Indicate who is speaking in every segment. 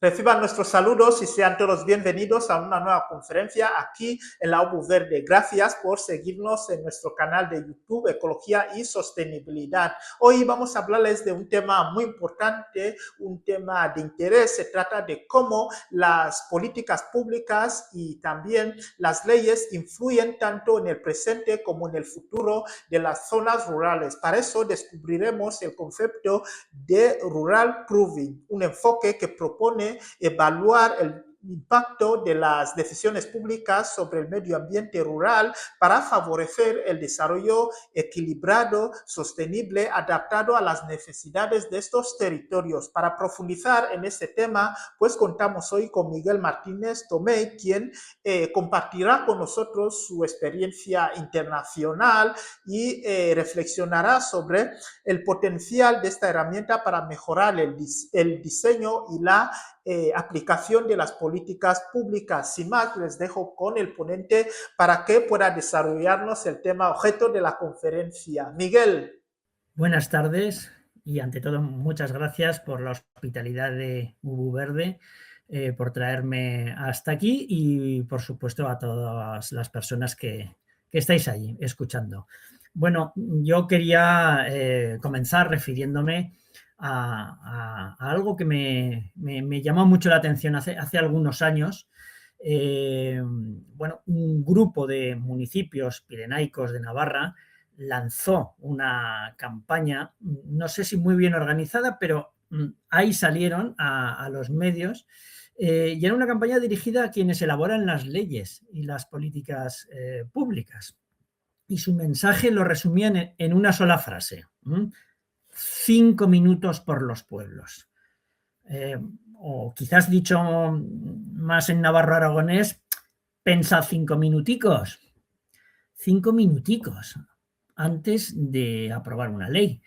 Speaker 1: Reciban nuestros saludos y sean todos bienvenidos a una nueva conferencia aquí en la UBU Verde. Gracias por seguirnos en nuestro canal de YouTube Ecología y Sostenibilidad. Hoy vamos a hablarles de un tema muy importante, un tema de interés. Se trata de cómo las políticas públicas y también las leyes influyen tanto en el presente como en el futuro de las zonas rurales. Para eso descubriremos el concepto de Rural Proving, un enfoque que propone evaluar el impacto de las decisiones públicas sobre el medio ambiente rural para favorecer el desarrollo equilibrado, sostenible, adaptado a las necesidades de estos territorios. Para profundizar en este tema, pues contamos hoy con Miguel Martínez Tomé, quien compartirá con nosotros su experiencia internacional y reflexionará sobre el potencial de esta herramienta para mejorar el diseño y la aplicación de las políticas públicas. Sin más, les dejo con el ponente para que pueda desarrollarnos el tema objeto de la conferencia. Miguel.
Speaker 2: Buenas tardes y ante todo muchas gracias por la hospitalidad de UBU Verde, por traerme hasta aquí y por supuesto a todas las personas que estáis allí escuchando. Bueno, yo quería comenzar refiriéndome a algo que me llamó mucho la atención hace algunos años. Bueno, un grupo de municipios pirenaicos de Navarra lanzó una campaña, no sé si muy bien organizada, pero ahí salieron a los medios y era una campaña dirigida a quienes elaboran las leyes y las políticas públicas. Y su mensaje lo resumían en una sola frase: 5 minutos por los pueblos. O quizás dicho más en navarro aragonés, pensad 5 minuticos. 5 minuticos antes de aprobar una ley.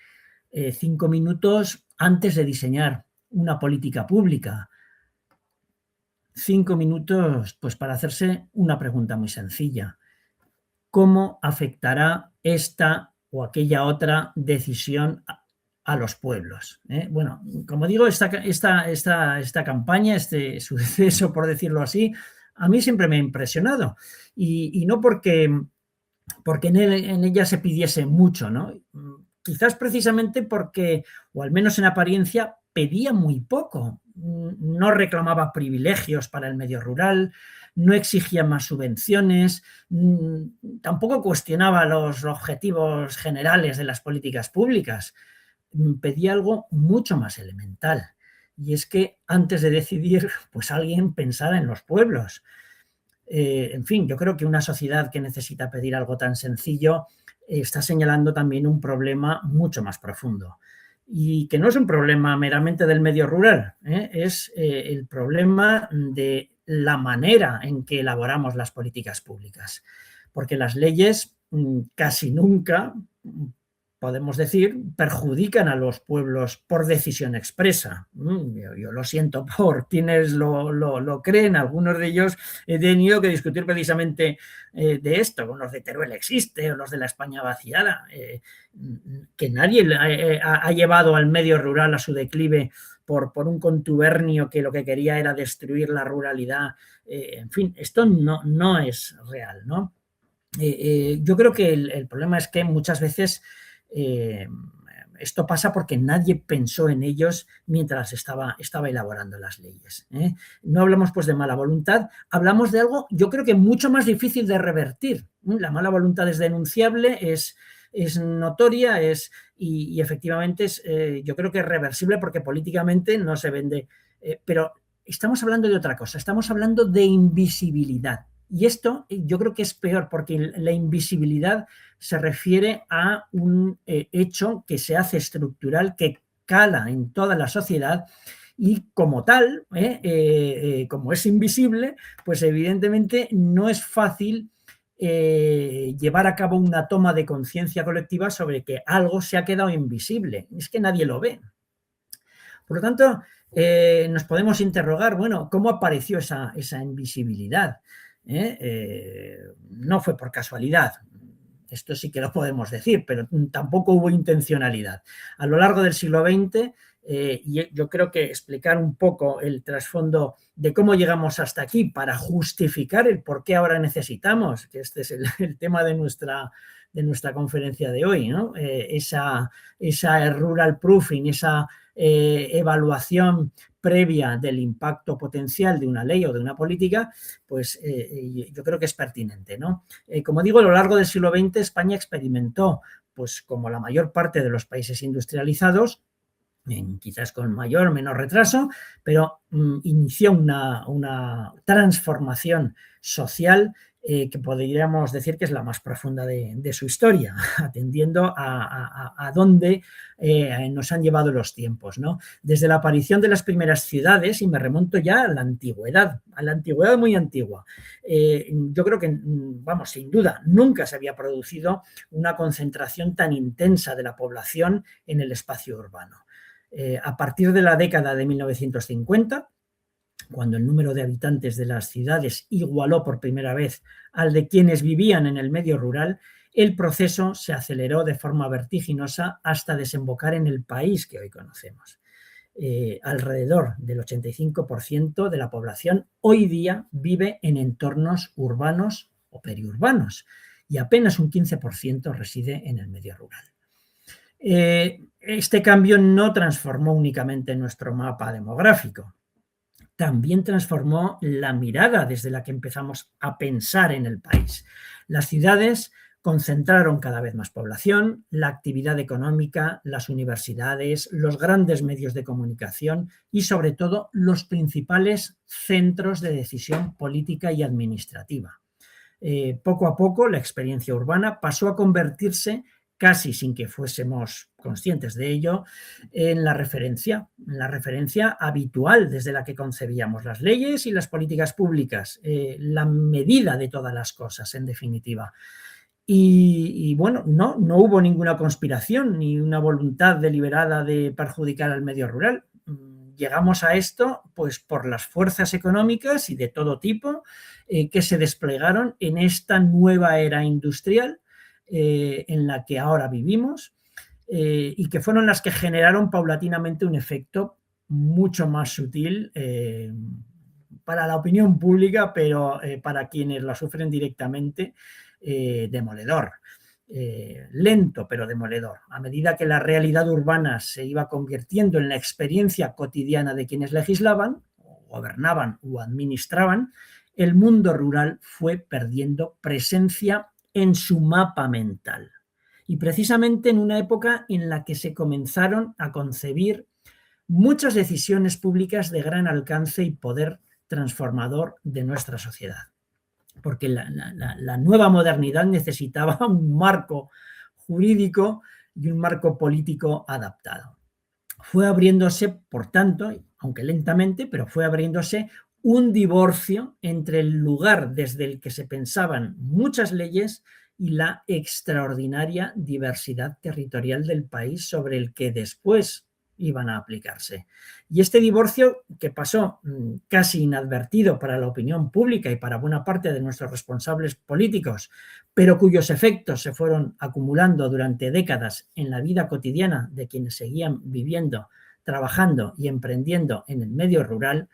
Speaker 2: 5 minutos antes de diseñar una política pública. 5 minutos pues, para hacerse una pregunta muy sencilla. ¿Cómo afectará esta o aquella otra decisión a los pueblos? Bueno, como digo, esta campaña, este suceso, por decirlo así, a mí siempre me ha impresionado. Y no porque en ella se pidiese mucho, ¿no? Quizás precisamente porque, o al menos en apariencia, pedía muy poco. No reclamaba privilegios para el medio rural, no exigía más subvenciones, tampoco cuestionaba los objetivos generales de las políticas públicas. Pedía algo mucho más elemental, y es que antes de decidir, pues alguien pensara en los pueblos. En fin, yo creo que una sociedad que necesita pedir algo tan sencillo está señalando también un problema mucho más profundo, y que no es un problema meramente del medio rural, es el problema de la manera en que elaboramos las políticas públicas, porque las leyes casi nunca, podemos decir, perjudican a los pueblos por decisión expresa. Yo lo siento por quienes lo creen. Algunos de ellos he tenido que discutir precisamente de esto, con los de Teruel existe o los de la España vaciada, que nadie ha llevado al medio rural a su declive por un contubernio que lo que quería era destruir la ruralidad. En fin, esto no es real, ¿no? Yo creo que el problema es que muchas veces esto pasa porque nadie pensó en ellos mientras estaba elaborando las leyes. No hablamos pues de mala voluntad, hablamos de algo yo creo que mucho más difícil de revertir. La mala voluntad es denunciable, es notoria, y efectivamente yo creo que es reversible porque políticamente no se vende. Pero estamos hablando de otra cosa, estamos hablando de invisibilidad. Y esto yo creo que es peor porque la invisibilidad se refiere a un hecho que se hace estructural, que cala en toda la sociedad, y como tal, como es invisible, pues evidentemente no es fácil llevar a cabo una toma de conciencia colectiva sobre que algo se ha quedado invisible. Es que nadie lo ve. Por lo tanto, nos podemos interrogar, bueno, ¿cómo apareció esa invisibilidad? No fue por casualidad, esto sí que lo podemos decir, pero tampoco hubo intencionalidad. A lo largo del siglo XX Y yo creo que explicar un poco el trasfondo de cómo llegamos hasta aquí para justificar el por qué ahora necesitamos, que este es el tema de nuestra conferencia de hoy, ¿no? Esa rural proofing, esa evaluación previa del impacto potencial de una ley o de una política, pues yo creo que es pertinente, ¿no? Como digo, a lo largo del siglo XX España experimentó, pues como la mayor parte de los países industrializados, quizás con mayor o menor retraso, pero inició una transformación social que podríamos decir que es la más profunda de su historia, atendiendo a dónde nos han llevado los tiempos, ¿no? Desde la aparición de las primeras ciudades, y me remonto ya a la antigüedad muy antigua, yo creo que, vamos, sin duda, nunca se había producido una concentración tan intensa de la población en el espacio urbano. A partir de la década de 1950, cuando el número de habitantes de las ciudades igualó por primera vez al de quienes vivían en el medio rural, el proceso se aceleró de forma vertiginosa hasta desembocar en el país que hoy conocemos. Alrededor del 85% de la población hoy día vive en entornos urbanos o periurbanos y apenas un 15% reside en el medio rural. Este cambio no transformó únicamente nuestro mapa demográfico, también transformó la mirada desde la que empezamos a pensar en el país. Las ciudades concentraron cada vez más población, la actividad económica, las universidades, los grandes medios de comunicación y, sobre todo, los principales centros de decisión política y administrativa. Poco a poco, la experiencia urbana pasó a convertirse, casi sin que fuésemos conscientes de ello, en la referencia habitual desde la que concebíamos las leyes y las políticas públicas, la medida de todas las cosas, en definitiva. Y bueno, no hubo ninguna conspiración ni una voluntad deliberada de perjudicar al medio rural. Llegamos a esto pues por las fuerzas económicas y de todo tipo que se desplegaron en esta nueva era industrial en la que ahora vivimos y que fueron las que generaron paulatinamente un efecto mucho más sutil para la opinión pública, pero para quienes la sufren directamente, demoledor. Lento pero demoledor. A medida que la realidad urbana se iba convirtiendo en la experiencia cotidiana de quienes legislaban, gobernaban o administraban, el mundo rural fue perdiendo presencia en su mapa mental. Y precisamente en una época en la que se comenzaron a concebir muchas decisiones públicas de gran alcance y poder transformador de nuestra sociedad. Porque la nueva modernidad necesitaba un marco jurídico y un marco político adaptado. Fue abriéndose, por tanto, aunque lentamente, pero fue abriéndose un divorcio entre el lugar desde el que se pensaban muchas leyes y la extraordinaria diversidad territorial del país sobre el que después iban a aplicarse. Y este divorcio, que pasó casi inadvertido para la opinión pública y para buena parte de nuestros responsables políticos, pero cuyos efectos se fueron acumulando durante décadas en la vida cotidiana de quienes seguían viviendo, trabajando y emprendiendo en el medio rural,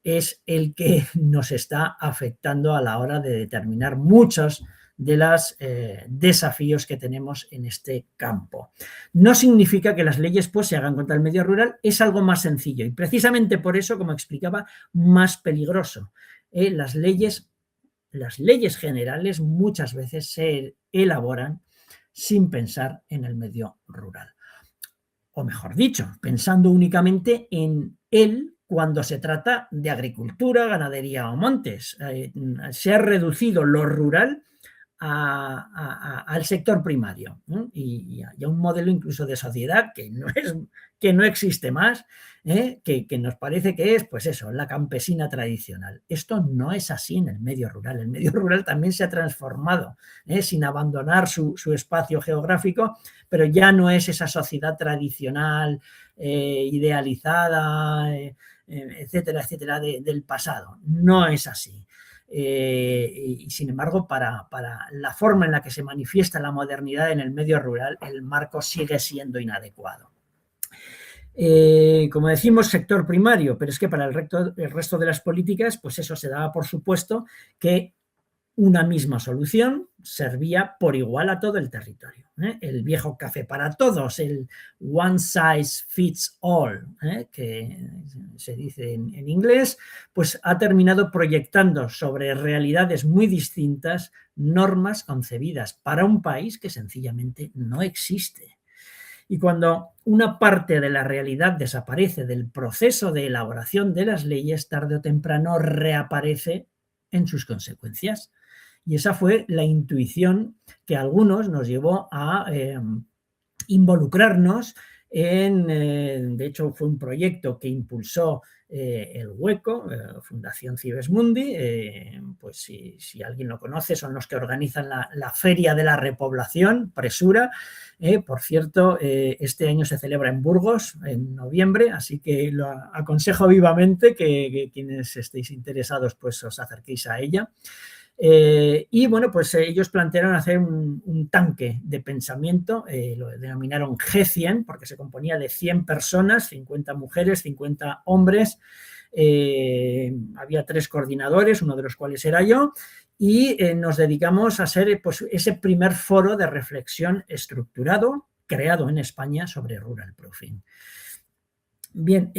Speaker 2: es el que nos está afectando a la hora de determinar muchos de los desafíos que tenemos en este campo. No significa que las leyes pues se hagan contra el medio rural, es algo más sencillo y precisamente por eso, como explicaba, más peligroso. Las leyes generales muchas veces se elaboran sin pensar en el medio rural. O mejor dicho, pensando únicamente en él cuando se trata de agricultura, ganadería o montes. Se ha reducido lo rural al sector primario, ¿no? y a un modelo incluso de sociedad que no existe más, que nos parece que es, pues eso, la campesina tradicional. Esto no es así en el medio rural. El medio rural también se ha transformado, sin abandonar su espacio geográfico, pero ya no es esa sociedad tradicional, idealizada, etcétera, etcétera, del pasado. No es así. Y sin embargo, para la forma en la que se manifiesta la modernidad en el medio rural, el marco sigue siendo inadecuado. Como decimos, sector primario, pero es que para el resto de las políticas, pues eso se daba por supuesto que una misma solución servía por igual a todo el territorio. El viejo café para todos, el one size fits all, que se dice en inglés, pues ha terminado proyectando sobre realidades muy distintas normas concebidas para un país que sencillamente no existe. Y cuando una parte de la realidad desaparece del proceso de elaboración de las leyes, tarde o temprano reaparece en sus consecuencias. Y esa fue la intuición que a algunos nos llevó a involucrarnos de hecho fue un proyecto que impulsó el Hueco, Fundación Cibesmundi, pues si alguien lo conoce, son los que organizan la Feria de la Repoblación, Presura. Por cierto, este año se celebra en Burgos, en noviembre, así que lo aconsejo vivamente que quienes estéis interesados pues os acerquéis a ella. Y bueno, pues ellos plantearon hacer un tanque de pensamiento, lo denominaron G100, porque se componía de 100 personas, 50 mujeres, 50 hombres. Había 3 coordinadores, uno de los cuales era yo, y nos dedicamos a ser pues, ese primer foro de reflexión estructurado, creado en España sobre rural proofing. Bien,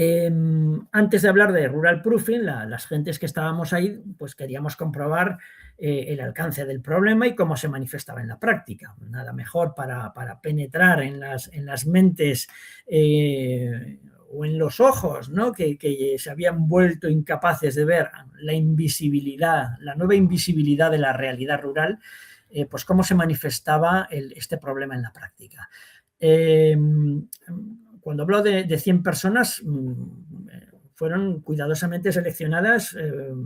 Speaker 2: antes de hablar de rural proofing, las gentes que estábamos ahí, pues queríamos comprobar el alcance del problema y cómo se manifestaba en la práctica. Nada mejor para penetrar en las mentes o en los ojos, ¿no? que se habían vuelto incapaces de ver la invisibilidad, la nueva invisibilidad de la realidad rural, pues cómo se manifestaba este problema en la práctica. Cuando hablo de 100 personas, fueron cuidadosamente seleccionadas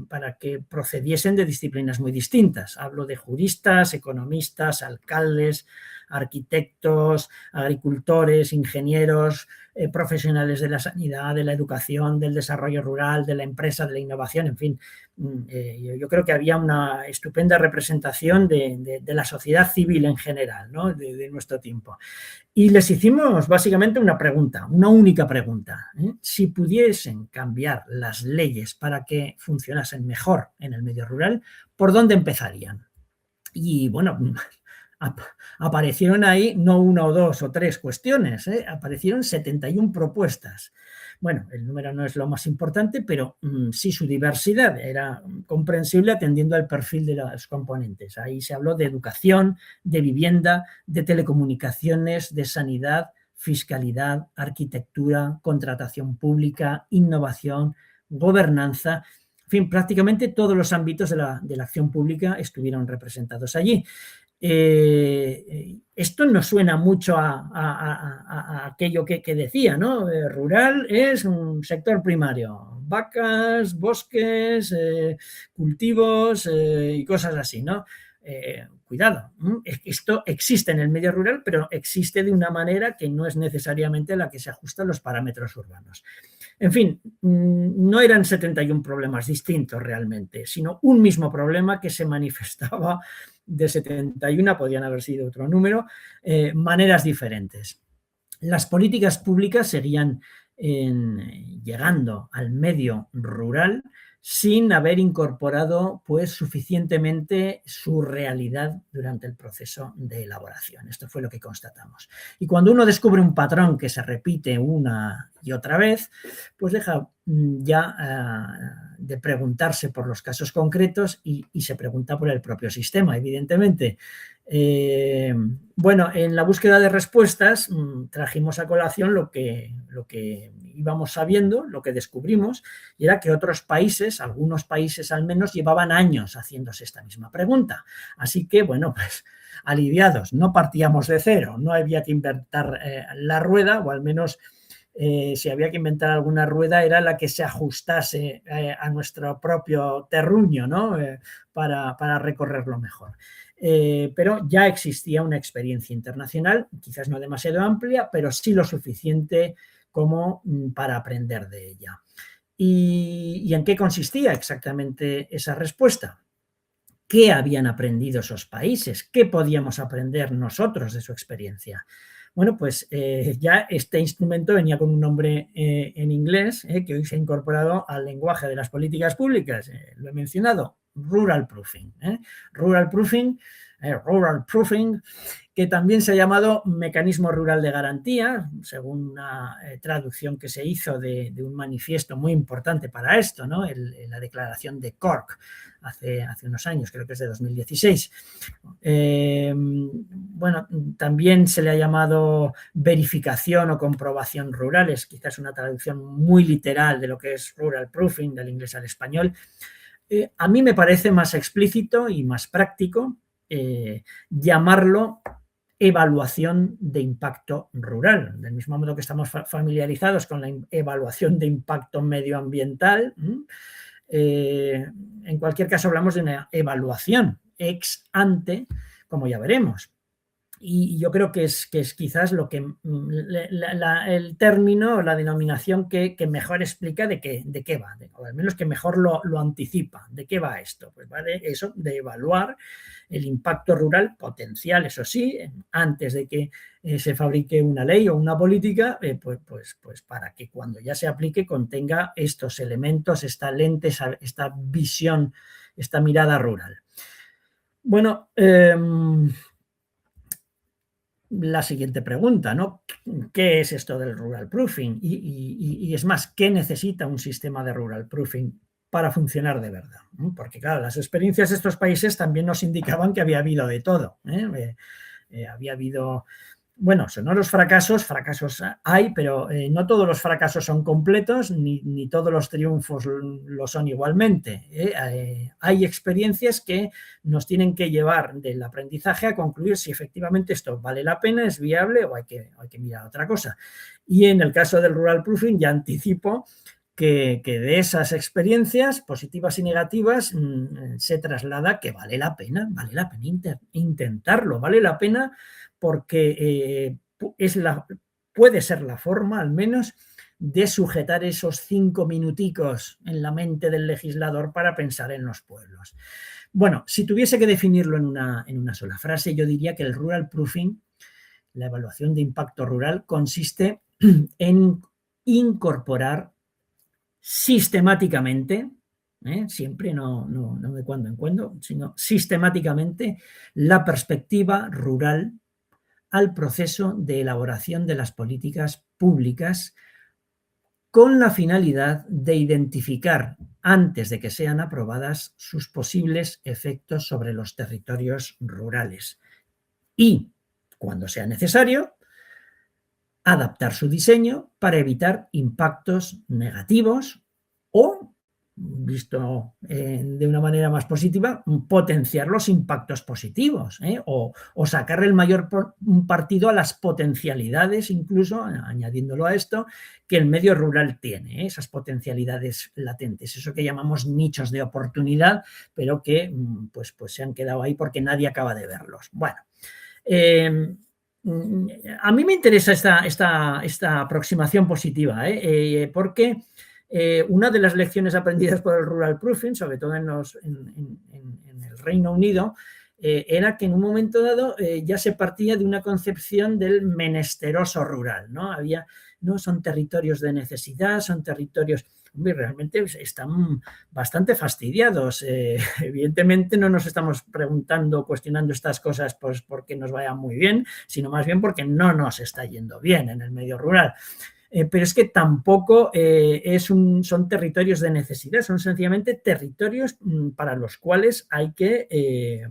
Speaker 2: para que procediesen de disciplinas muy distintas. Hablo de juristas, economistas, alcaldes, arquitectos, agricultores, ingenieros, profesionales de la sanidad, de la educación, del desarrollo rural, de la empresa, de la innovación, en fin. Yo creo que había una estupenda representación de la sociedad civil en general, ¿no? de nuestro tiempo. Y les hicimos básicamente una pregunta, una única pregunta. Si pudiesen cambiar las leyes para que funcionasen mejor en el medio rural, ¿por dónde empezarían? Y bueno, aparecieron ahí no 1 o 2 o 3 cuestiones, aparecieron 71 propuestas. Bueno, el número no es lo más importante, pero sí su diversidad era comprensible atendiendo al perfil de los componentes. Ahí se habló de educación, de vivienda, de telecomunicaciones, de sanidad, fiscalidad, arquitectura, contratación pública, innovación, gobernanza. En fin, prácticamente todos los ámbitos de la acción pública estuvieron representados allí. Esto nos suena mucho a aquello que decía, ¿no? Rural es un sector primario, vacas, bosques, cultivos y cosas así, ¿no? Cuidado, esto existe en el medio rural, pero existe de una manera que no es necesariamente la que se ajusta a los parámetros urbanos. En fin, no eran 71 problemas distintos realmente, sino un mismo problema que se manifestaba de 71, podían haber sido otro número, maneras diferentes. Las políticas públicas seguían llegando al medio rural sin haber incorporado pues, suficientemente su realidad durante el proceso de elaboración. Esto fue lo que constatamos. Y cuando uno descubre un patrón que se repite una y otra vez, pues deja ya de preguntarse por los casos concretos y se pregunta por el propio sistema, evidentemente. Bueno, en la búsqueda de respuestas trajimos a colación lo que íbamos sabiendo, lo que descubrimos, y era que otros países, algunos países al menos, llevaban años haciéndose esta misma pregunta. Así que, bueno, pues aliviados, no partíamos de cero, no había que inventar la rueda, o al menos si había que inventar alguna rueda era la que se ajustase a nuestro propio terruño, ¿no? Para recorrerlo mejor. Pero ya existía una experiencia internacional, quizás no demasiado amplia, pero sí lo suficiente como para aprender de ella. ¿Y en qué consistía exactamente esa respuesta? ¿Qué habían aprendido esos países? ¿Qué podíamos aprender nosotros de su experiencia? Bueno, pues ya este instrumento venía con un nombre en inglés que hoy se ha incorporado al lenguaje de las políticas públicas. Lo he mencionado, rural proofing. Rural proofing, que también se ha llamado mecanismo rural de garantía, según una traducción que se hizo de un manifiesto muy importante para esto, ¿no? La declaración de Cork hace unos años, creo que es de 2016. Bueno, también se le ha llamado verificación o comprobación rurales, quizás una traducción muy literal de lo que es rural proofing, del inglés al español. A mí me parece más explícito y más práctico llamarlo evaluación de impacto rural. Del mismo modo que estamos familiarizados con la evaluación de impacto medioambiental, en cualquier caso hablamos de una evaluación ex ante, como ya veremos. Y yo creo que es quizás lo que el término o la denominación que mejor explica de qué va, o al menos que mejor lo anticipa. ¿De qué va esto? Pues va de eso, de evaluar el impacto rural potencial, eso sí, antes de que se fabrique una ley o una política, pues para que cuando ya se aplique contenga estos elementos, esta lente, esta visión, esta mirada rural. Bueno, la siguiente pregunta, ¿no? ¿Qué es esto del rural proofing? Y es más, ¿qué necesita un sistema de rural proofing para funcionar de verdad? Porque claro, las experiencias de estos países también nos indicaban que había habido de todo. Había habido, bueno, sonoros fracasos hay, pero no todos los fracasos son completos, ni todos los triunfos lo son igualmente. Hay experiencias que nos tienen que llevar del aprendizaje a concluir si efectivamente esto vale la pena, es viable o hay que mirar otra cosa. Y en el caso del rural proofing ya anticipo que de esas experiencias positivas y negativas se traslada que vale la pena intentarlo, vale la pena porque puede ser la forma, al menos, de sujetar esos 5 minuticos en la mente del legislador para pensar en los pueblos. Bueno, si tuviese que definirlo en una sola frase, yo diría que el rural proofing, la evaluación de impacto rural, consiste en incorporar sistemáticamente, siempre, no de cuando en cuando, sino sistemáticamente, la perspectiva rural al proceso de elaboración de las políticas públicas con la finalidad de identificar, antes de que sean aprobadas, sus posibles efectos sobre los territorios rurales y, cuando sea necesario, adaptar su diseño para evitar impactos negativos o, visto de una manera más positiva, potenciar los impactos positivos o sacarle el mayor partido a las potencialidades, incluso añadiéndolo a esto, que el medio rural tiene, esas potencialidades latentes, eso que llamamos nichos de oportunidad, pero que pues se han quedado ahí porque nadie acaba de verlos. Bueno, a mí me interesa esta aproximación positiva, porque una de las lecciones aprendidas por el rural proofing, sobre todo en el Reino Unido, era que en un momento dado ya se partía de una concepción del menesteroso rural, ¿no? No son territorios de necesidad, son territorios, realmente están bastante fastidiados. Evidentemente no nos estamos preguntando, cuestionando estas cosas pues porque nos vaya muy bien, sino más bien porque no nos está yendo bien en el medio rural. Pero es que tampoco son territorios de necesidad, son sencillamente territorios para los cuales hay que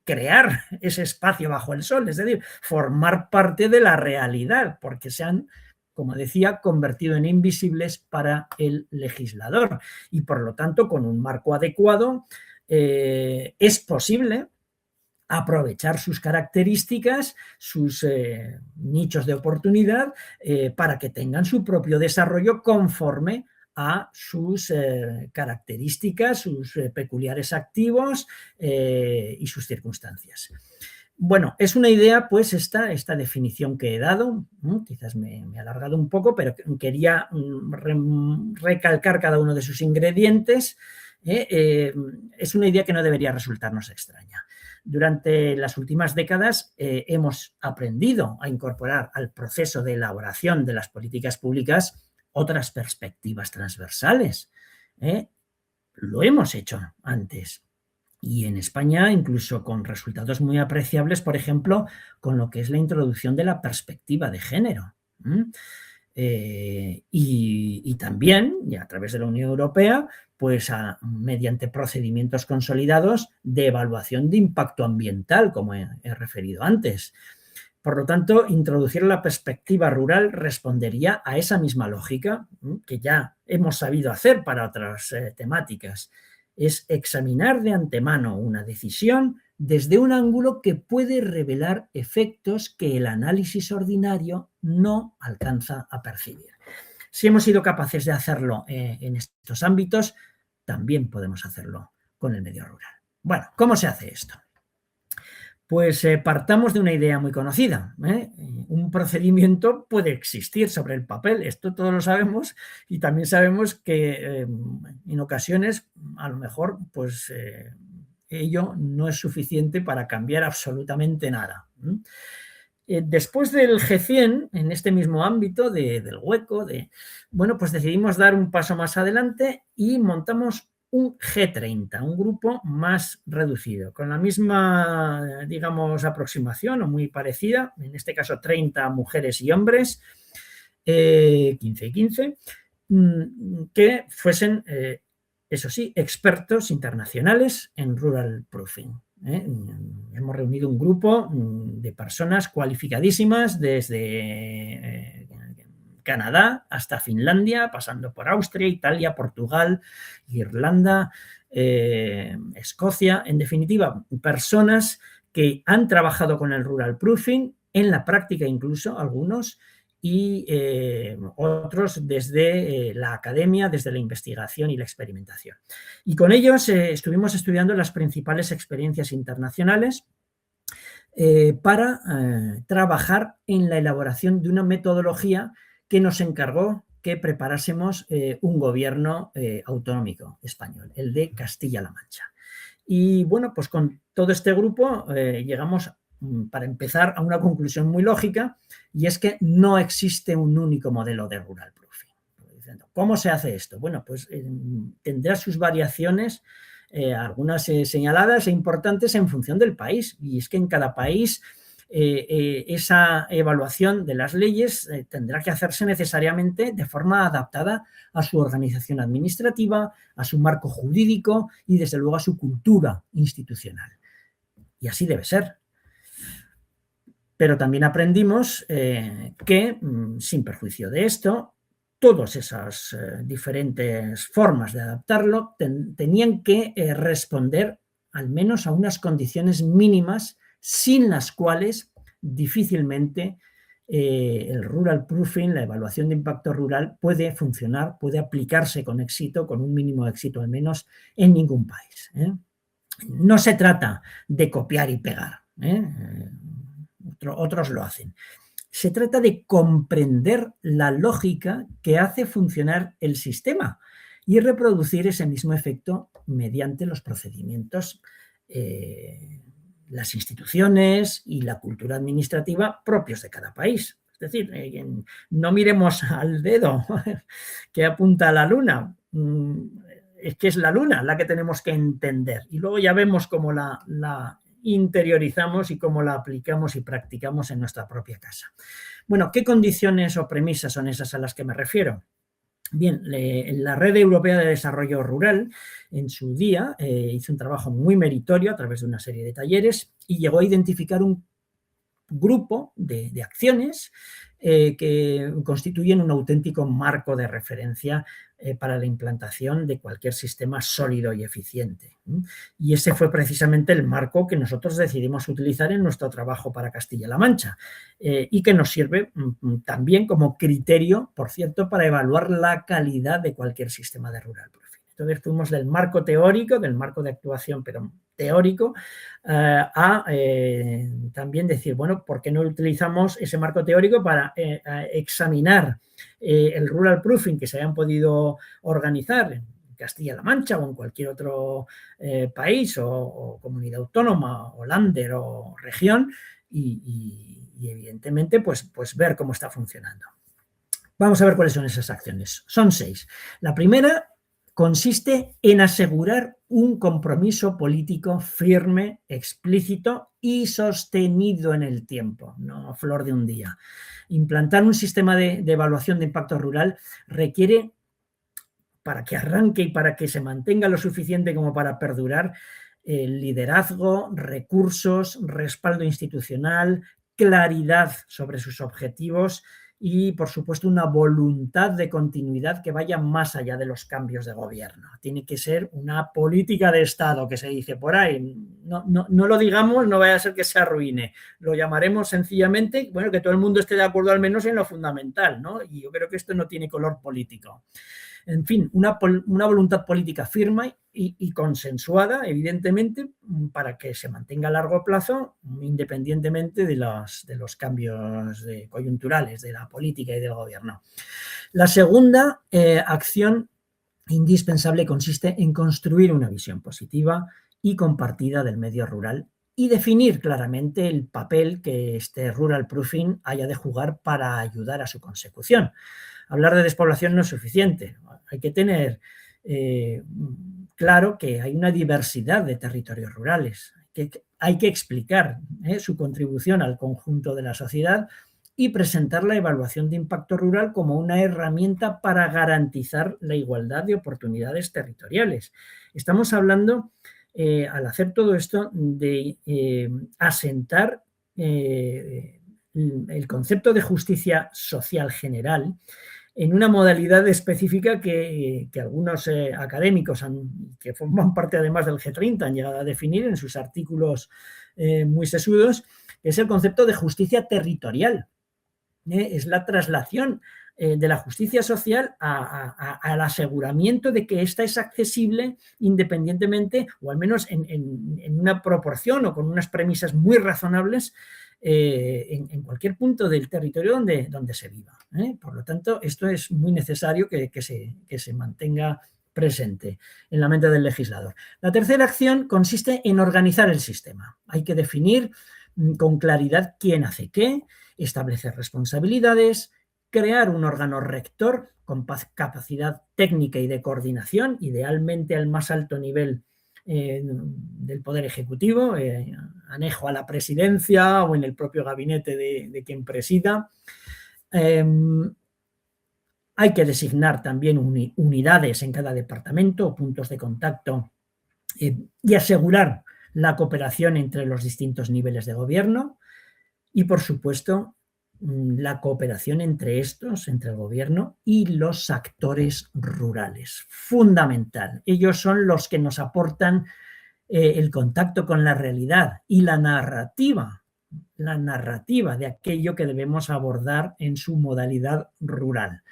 Speaker 2: crear ese espacio bajo el sol, es decir, formar parte de la realidad, porque se han, como decía, convertido en invisibles para el legislador. Y por lo tanto, con un marco adecuado, es posible aprovechar sus características, sus nichos de oportunidad, para que tengan su propio desarrollo conforme a sus características, sus peculiares activos y sus circunstancias. Bueno, es una idea, pues, esta definición que he dado, quizás me he alargado un poco, pero quería recalcar cada uno de sus ingredientes. Es una idea que no debería resultarnos extraña. durante las últimas décadas hemos aprendido a incorporar al proceso de elaboración de las políticas públicas otras perspectivas transversales. Lo hemos hecho antes. Y en España, incluso con resultados muy apreciables, por ejemplo, con lo que es la introducción de la perspectiva de género. Y también, y a través de la Unión Europea, pues mediante procedimientos consolidados de evaluación de impacto ambiental, como he referido antes. Por lo tanto, introducir la perspectiva rural respondería a esa misma lógica que ya hemos sabido hacer para otras temáticas. Es examinar de antemano una decisión desde un ángulo que puede revelar efectos que el análisis ordinario no alcanza a percibir. Si hemos sido capaces de hacerlo en estos ámbitos, también podemos hacerlo con el medio rural. Bueno, ¿cómo se hace esto? Pues partamos de una idea muy conocida. Un procedimiento puede existir sobre el papel, esto todos lo sabemos, y también sabemos que en ocasiones a lo mejor pues, ello no es suficiente para cambiar absolutamente nada. Después del G100, en este mismo ámbito del hueco, bueno, pues decidimos dar un paso más adelante y montamos un G30, un grupo más reducido, con la misma, digamos, aproximación o muy parecida, en este caso 30 mujeres y hombres, 15 y 15, que fuesen, eso sí, expertos internacionales en rural proofing. Hemos reunido un grupo de personas cualificadísimas desde Canadá hasta Finlandia, pasando por Austria, Italia, Portugal, Irlanda, Escocia, en definitiva, personas que han trabajado con el rural proofing, en la práctica incluso algunos, y otros desde la academia, desde la investigación y la experimentación. Y con ellos estuvimos estudiando las principales experiencias internacionales para trabajar en la elaboración de una metodología que nos encargó que preparásemos un gobierno autonómico español, el de Castilla-La Mancha. Y bueno, pues con todo este grupo llegamos, para empezar, a una conclusión muy lógica, y es que no existe un único modelo de rural proofing. ¿Cómo se hace esto? Bueno, pues tendrá sus variaciones, algunas señaladas e importantes en función del país, y es que en cada país esa evaluación de las leyes tendrá que hacerse necesariamente de forma adaptada a su organización administrativa, a su marco jurídico y desde luego a su cultura institucional. Y así debe ser. Pero también aprendimos que, sin perjuicio de esto, todas esas diferentes formas de adaptarlo tenían que responder al menos a unas condiciones mínimas sin las cuales difícilmente el rural proofing, la evaluación de impacto rural, puede funcionar, puede aplicarse con éxito, con un mínimo éxito al menos, en ningún país. No se trata de copiar y pegar, otros lo hacen. Se trata de comprender la lógica que hace funcionar el sistema y reproducir ese mismo efecto mediante los procedimientos, las instituciones y la cultura administrativa propios de cada país. Es decir, no miremos al dedo que apunta a la luna. Es que es la luna la que tenemos que entender. Y luego ya vemos cómo la interiorizamos y cómo la aplicamos y practicamos en nuestra propia casa. Bueno, ¿qué condiciones o premisas son esas a las que me refiero? Bien, la Red Europea de Desarrollo Rural en su día hizo un trabajo muy meritorio a través de una serie de talleres y llegó a identificar un grupo de acciones que constituyen un auténtico marco de referencia para la implantación de cualquier sistema sólido y eficiente. Y ese fue precisamente el marco que nosotros decidimos utilizar en nuestro trabajo para Castilla-La Mancha y que nos sirve también como criterio, por cierto, para evaluar la calidad de cualquier sistema de rural proofing. Entonces fuimos del marco teórico, del marco de actuación, pero teórico, a también decir, bueno, ¿por qué no utilizamos ese marco teórico para examinar el rural proofing que se hayan podido organizar en Castilla-La Mancha o en cualquier otro país o comunidad autónoma o lander o región y evidentemente pues ver cómo está funcionando. Vamos a ver cuáles son esas acciones. Son 6. La primera consiste en asegurar un compromiso político firme, explícito y sostenido en el tiempo, no a flor de un día. Implantar un sistema de evaluación de impacto rural requiere, para que arranque y para que se mantenga lo suficiente como para perdurar, liderazgo, recursos, respaldo institucional, claridad sobre sus objetivos y, por supuesto, una voluntad de continuidad que vaya más allá de los cambios de gobierno. Tiene que ser una política de Estado, que se dice por ahí. No lo digamos, no vaya a ser que se arruine. Lo llamaremos sencillamente, bueno, que todo el mundo esté de acuerdo al menos en lo fundamental, ¿no? Y yo creo que esto no tiene color político. En fin, una voluntad política firme y consensuada, evidentemente, para que se mantenga a largo plazo, independientemente de los cambios coyunturales de la política y del gobierno. La segunda acción indispensable consiste en construir una visión positiva y compartida del medio rural y definir claramente el papel que este rural proofing haya de jugar para ayudar a su consecución. Hablar de despoblación no es suficiente. Hay que tener claro que hay una diversidad de territorios rurales. Hay que explicar su contribución al conjunto de la sociedad y presentar la evaluación de impacto rural como una herramienta para garantizar la igualdad de oportunidades territoriales. Estamos hablando, al hacer todo esto, de asentar el concepto de justicia social general en una modalidad específica que algunos académicos que forman parte además del G30 han llegado a definir en sus artículos muy sesudos, es el concepto de justicia territorial. Es la traslación de la justicia social al aseguramiento de que ésta es accesible independientemente, o al menos en una proporción o con unas premisas muy razonables, en cualquier punto del territorio donde se viva. Por lo tanto, esto es muy necesario que se mantenga presente en la mente del legislador. La tercera acción consiste en organizar el sistema. Hay que definir con claridad quién hace qué, establecer responsabilidades, crear un órgano rector con capacidad técnica y de coordinación, idealmente al más alto nivel del Poder Ejecutivo, anejo a la presidencia o en el propio gabinete de quien presida. Hay que designar también unidades en cada departamento o puntos de contacto y asegurar la cooperación entre los distintos niveles de gobierno y, por supuesto, la cooperación entre estos, entre el gobierno y los actores rurales. Fundamental. Ellos son los que nos aportan el contacto con la realidad y la narrativa de aquello que debemos abordar en su modalidad rural.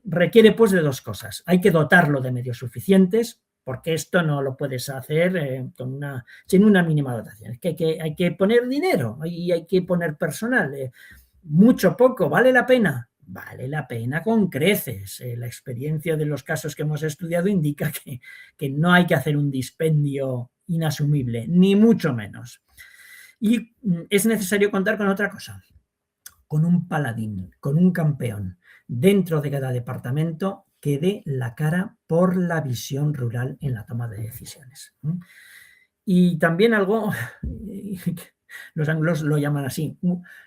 Speaker 2: Requiere pues de dos cosas. Hay que dotarlo de medios suficientes, porque esto no lo puedes hacer sin una mínima dotación. Es que hay que poner dinero y hay que poner personal. Mucho, poco, ¿vale la pena? Vale la pena con creces. La experiencia de los casos que hemos estudiado indica que no hay que hacer un dispendio inasumible, ni mucho menos. Y es necesario contar con otra cosa, con un paladín, con un campeón dentro de cada departamento que dé la cara por la visión rural en la toma de decisiones. Y también algo, los anglos lo llaman así,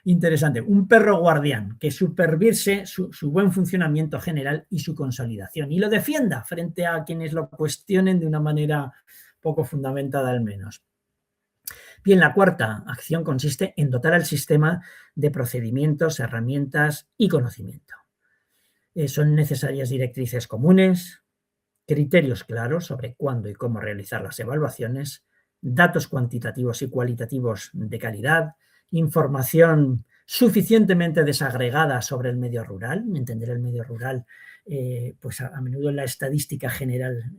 Speaker 2: interesante, un perro guardián que supervise su buen funcionamiento general y su consolidación y lo defienda frente a quienes lo cuestionen de una manera poco fundamentada al menos. Bien, la cuarta acción consiste en dotar al sistema de procedimientos, herramientas y conocimiento. Son necesarias directrices comunes, criterios claros sobre cuándo y cómo realizar las evaluaciones, datos cuantitativos y cualitativos de calidad, información suficientemente desagregada sobre el medio rural. Entender el medio rural, pues a menudo en la estadística general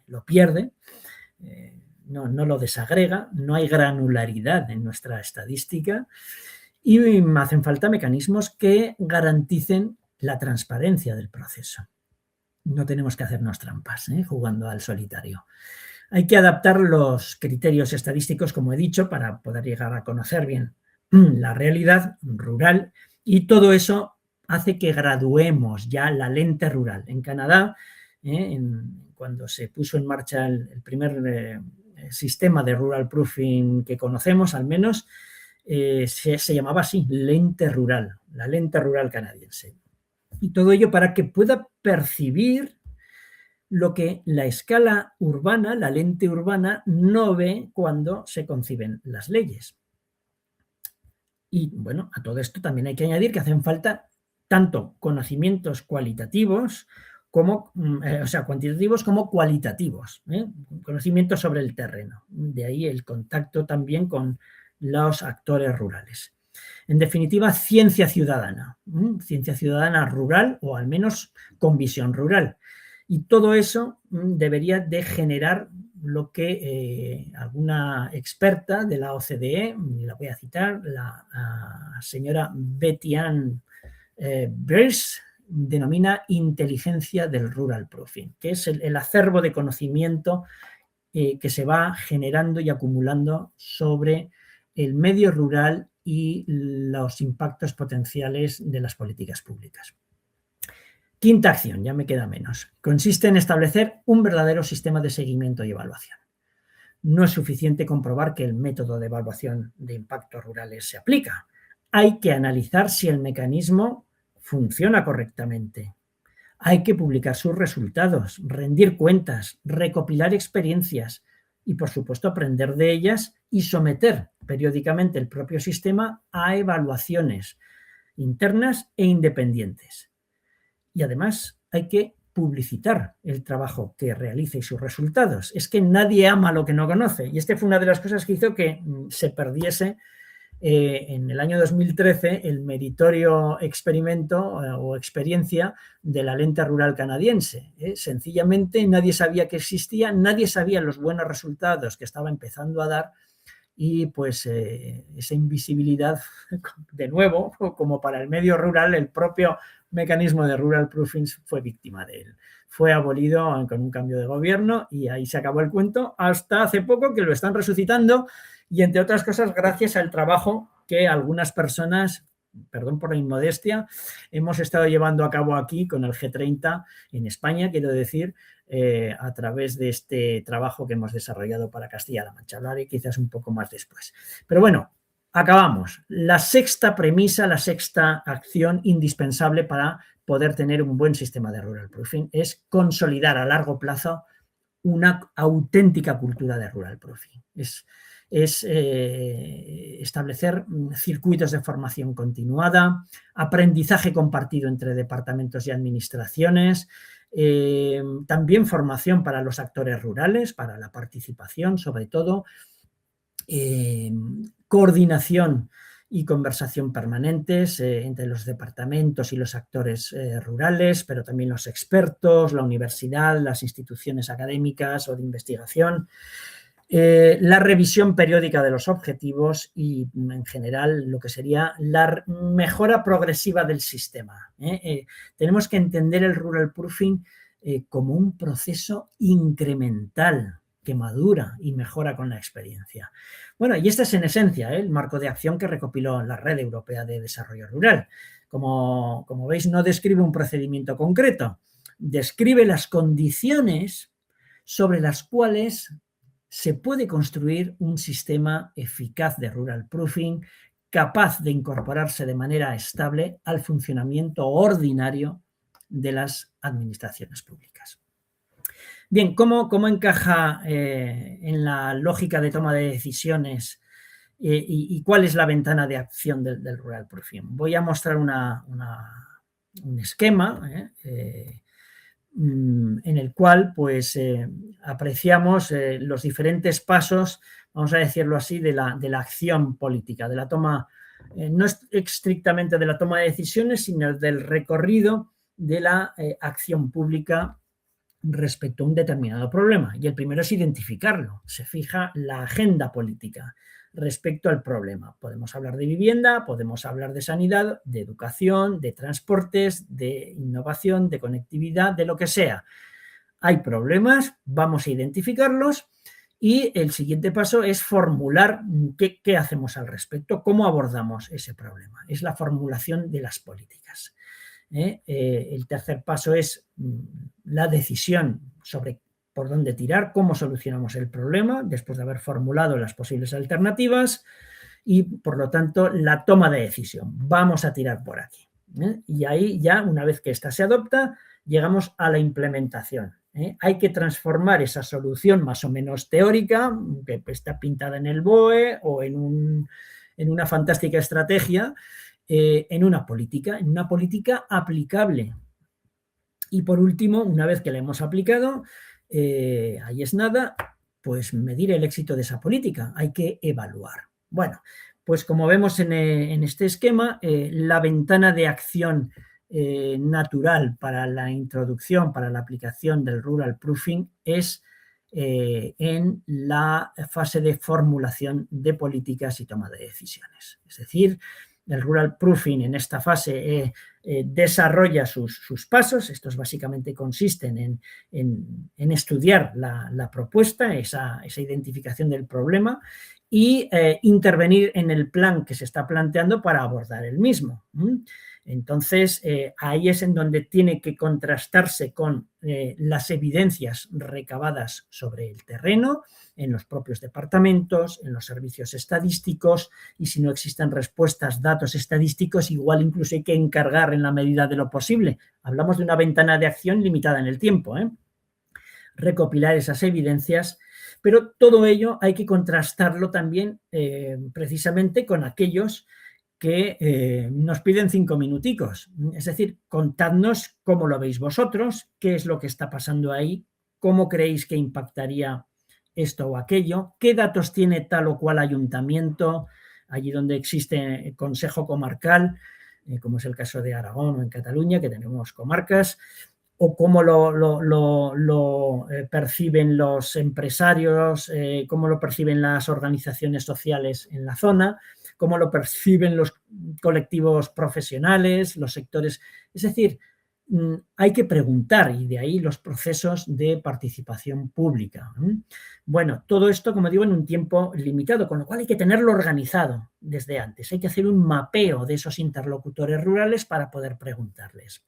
Speaker 2: lo pierde, no lo desagrega, no hay granularidad en nuestra estadística y me hacen falta mecanismos que garanticen la transparencia del proceso. no tenemos que hacernos trampas jugando al solitario. Hay que adaptar los criterios estadísticos, como he dicho, para poder llegar a conocer bien la realidad rural, y todo eso hace que graduemos ya la lente rural. En Canadá, cuando se puso en marcha el primer sistema de rural proofing que conocemos, al menos, se llamaba así, lente rural, la lente rural canadiense. Y todo ello para que pueda percibir lo que la escala urbana, la lente urbana, no ve cuando se conciben las leyes. Y bueno, a todo esto también hay que añadir que hacen falta tanto conocimientos cualitativos como, cuantitativos como cualitativos, conocimientos sobre el terreno. De ahí el contacto también con los actores rurales. En definitiva, ciencia ciudadana rural, o al menos con visión rural. Y todo eso debería de generar lo que alguna experta de la OCDE, la voy a citar, la señora Betty Ann Beers, denomina inteligencia del rural proofing, que es el acervo de conocimiento que se va generando y acumulando sobre el medio rural y los impactos potenciales de las políticas públicas. Quinta acción, ya me queda menos. Consiste en establecer un verdadero sistema de seguimiento y evaluación. No es suficiente comprobar que el método de evaluación de impactos rurales se aplica. Hay que analizar si el mecanismo funciona correctamente. Hay que publicar sus resultados, rendir cuentas, recopilar experiencias y, por supuesto, aprender de ellas y someter periódicamente el propio sistema a evaluaciones internas e independientes. Y además hay que publicitar el trabajo que realiza y sus resultados. Es que nadie ama lo que no conoce. Y esta fue una de las cosas que hizo que se perdiese en el año 2013 el meritorio experimento o experiencia de la lente rural canadiense. Sencillamente nadie sabía que existía, nadie sabía los buenos resultados que estaba empezando a dar, y pues esa invisibilidad, de nuevo, como para el medio rural, el propio mecanismo de rural proofing fue víctima de él. Fue abolido con un cambio de gobierno y ahí se acabó el cuento, hasta hace poco que lo están resucitando, y entre otras cosas gracias al trabajo que algunas personas, perdón por la inmodestia, hemos estado llevando a cabo aquí con el G30 en España, quiero decir, a través de este trabajo que hemos desarrollado para Castilla-La Mancha. Hablaré quizás un poco más después. Pero bueno, acabamos. La sexta premisa, la sexta acción indispensable para poder tener un buen sistema de rural proofing es consolidar a largo plazo una auténtica cultura de rural proofing. Es establecer circuitos de formación continuada, aprendizaje compartido entre departamentos y administraciones, también formación para los actores rurales, para la participación sobre todo, coordinación y conversación permanentes entre los departamentos y los actores rurales, pero también los expertos, la universidad, las instituciones académicas o de investigación, la revisión periódica de los objetivos y, en general, lo que sería la mejora progresiva del sistema. Tenemos que entender el rural proofing como un proceso incremental que madura y mejora con la experiencia. Bueno, y este es en esencia el marco de acción que recopiló la Red Europea de Desarrollo Rural. Como veis, no describe un procedimiento concreto, describe las condiciones sobre las cuales se puede construir un sistema eficaz de rural proofing capaz de incorporarse de manera estable al funcionamiento ordinario de las administraciones públicas. Bien, ¿cómo encaja en la lógica de toma de decisiones y cuál es la ventana de acción del rural proofing? Voy a mostrar un esquema en el cual pues apreciamos los diferentes pasos, vamos a decirlo así, de la acción política, de la toma, no estrictamente de la toma de decisiones, sino del recorrido de la acción pública respecto a un determinado problema. Y el primero es identificarlo. Se fija la agenda política respecto al problema. Podemos hablar de vivienda, podemos hablar de sanidad, de educación, de transportes, de innovación, de conectividad, de lo que sea. Hay problemas, vamos a identificarlos y el siguiente paso es formular qué hacemos al respecto, cómo abordamos ese problema. Es la formulación de las políticas. El tercer paso es la decisión sobre por dónde tirar, cómo solucionamos el problema después de haber formulado las posibles alternativas y, por lo tanto, la toma de decisión. Vamos a tirar por aquí. Y ahí ya, una vez que esta se adopta, llegamos a la implementación. Hay que transformar esa solución más o menos teórica, que está pintada en el BOE o en una fantástica estrategia, en una política aplicable. Y por último, una vez que la hemos aplicado, ahí es nada, pues medir el éxito de esa política. Hay que evaluar. Bueno, pues como vemos en este esquema, la ventana de acción natural para la introducción, para la aplicación del Rural Proofing es en la fase de formulación de políticas y toma de decisiones. Es decir, el Rural Proofing en esta fase desarrolla sus pasos. Estos básicamente consisten en estudiar la propuesta, esa identificación del problema y intervenir en el plan que se está planteando para abordar el mismo. Entonces, ahí es en donde tiene que contrastarse con las evidencias recabadas sobre el terreno, en los propios departamentos, en los servicios estadísticos, y si no existen respuestas, datos estadísticos, igual incluso hay que encargar en la medida de lo posible. Hablamos de una ventana de acción limitada en el tiempo, recopilar esas evidencias, pero todo ello hay que contrastarlo también precisamente con aquellos que nos piden 5 minuticos. Es decir, contadnos cómo lo veis vosotros, qué es lo que está pasando ahí, cómo creéis que impactaría esto o aquello, qué datos tiene tal o cual ayuntamiento, allí donde existe consejo comarcal, como es el caso de Aragón o en Cataluña, que tenemos comarcas, o cómo lo perciben los empresarios, cómo lo perciben las organizaciones sociales en la zona, cómo lo perciben los colectivos profesionales, los sectores. Es decir, hay que preguntar, y de ahí los procesos de participación pública. Bueno, todo esto, como digo, en un tiempo limitado, con lo cual hay que tenerlo organizado desde antes. Hay que hacer un mapeo de esos interlocutores rurales para poder preguntarles.